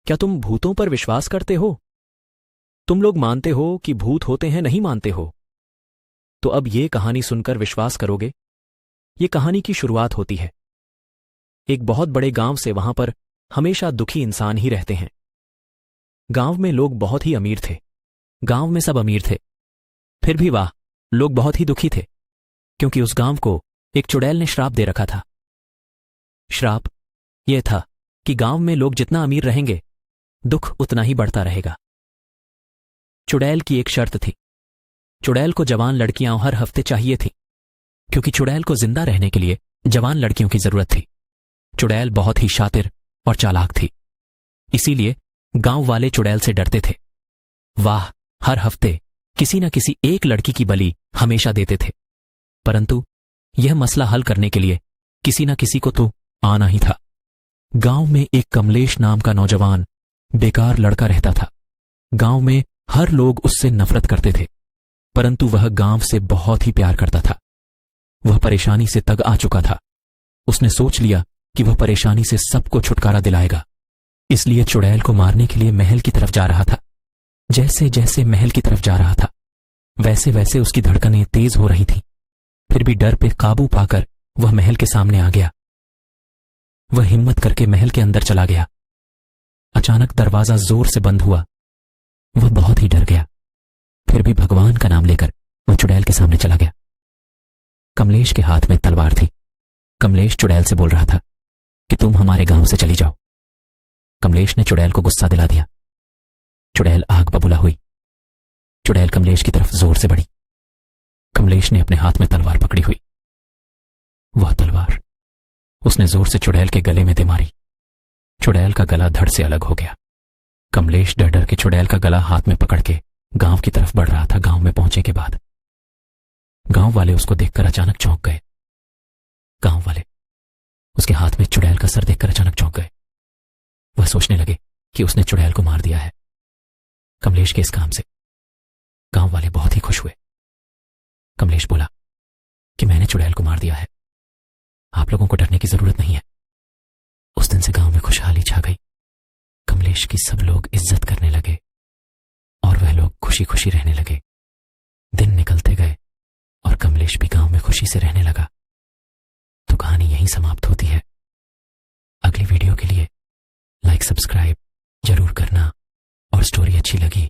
क्या तुम भूतों पर विश्वास करते हो? तुम लोग मानते हो कि भूत होते हैं, नहीं मानते हो? तो अब ये कहानी सुनकर विश्वास करोगे। ये कहानी की शुरुआत होती है एक बहुत बड़े गांव से। वहां पर हमेशा दुखी इंसान ही रहते हैं। गांव में लोग बहुत ही अमीर थे। गांव में सब अमीर थे, फिर भी वाह, लोग बहुत ही दुखी थे, क्योंकि उस गांव को एक चुड़ैल ने श्राप दे रखा था। श्राप यह था कि गांव में लोग जितना अमीर रहेंगे, दुख उतना ही बढ़ता रहेगा। चुड़ैल की एक शर्त थी। चुड़ैल को जवान लड़कियां हर हफ्ते चाहिए थी, क्योंकि चुड़ैल को जिंदा रहने के लिए जवान लड़कियों की जरूरत थी। चुड़ैल बहुत ही शातिर और चालाक थी, इसीलिए गांव वाले चुड़ैल से डरते थे। वाह, हर हफ्ते किसी न किसी एक लड़की की बलि हमेशा देते थे। परंतु यह मसला हल करने के लिए किसी न किसी को तो आना ही था। गांव में एक कमलेश नाम का नौजवान बेकार लड़का रहता था। गांव में हर लोग उससे नफरत करते थे, परंतु वह गांव से बहुत ही प्यार करता था। वह परेशानी से तंग आ चुका था। उसने सोच लिया कि वह परेशानी से सबको छुटकारा दिलाएगा, इसलिए चुड़ैल को मारने के लिए महल की तरफ जा रहा था। जैसे जैसे महल की तरफ जा रहा था, वैसे वैसे उसकी धड़कनें तेज हो रही थीं। फिर भी डर पे काबू पाकर वह महल के सामने आ गया। वह हिम्मत करके महल के अंदर चला गया। अचानक दरवाजा जोर से बंद हुआ। वह बहुत ही डर गया, फिर भी भगवान का नाम लेकर वह चुड़ैल के सामने चला गया। कमलेश के हाथ में तलवार थी। कमलेश चुड़ैल से बोल रहा था कि तुम हमारे गांव से चली जाओ। कमलेश ने चुड़ैल को गुस्सा दिला दिया। चुड़ैल आग बबूला हुई। चुड़ैल कमलेश की तरफ जोर से बढ़ी। कमलेश ने अपने हाथ में तलवार पकड़ी हुई। वह तलवार उसने जोर से चुड़ैल के गले में दे मारी। चुड़ैल का गला धड़ से अलग हो गया। कमलेश डर डर के चुड़ैल का गला हाथ में पकड़ के गांव की तरफ बढ़ रहा था। गांव में पहुंचे के बाद गांव वाले उसको देखकर अचानक चौंक गए। गांव वाले उसके हाथ में चुड़ैल का सर देखकर अचानक चौंक गए। वह सोचने लगे कि उसने चुड़ैल को मार दिया है। कमलेश के इस काम से गांव वाले बहुत ही खुश हुए। कमलेश बोला कि मैंने चुड़ैल को मार दिया है, आप लोगों को डरने की जरूरत नहीं है। उस दिन से गांव में खुशहाली छा गई। कमलेश की सब लोग इज्जत करने लगे और वह लोग खुशी खुशी रहने लगे। दिन निकलते गए और कमलेश भी गांव में खुशी से रहने लगा। तो कहानी यहीं समाप्त होती है। अगली वीडियो के लिए लाइक सब्सक्राइब जरूर करना, और स्टोरी अच्छी लगी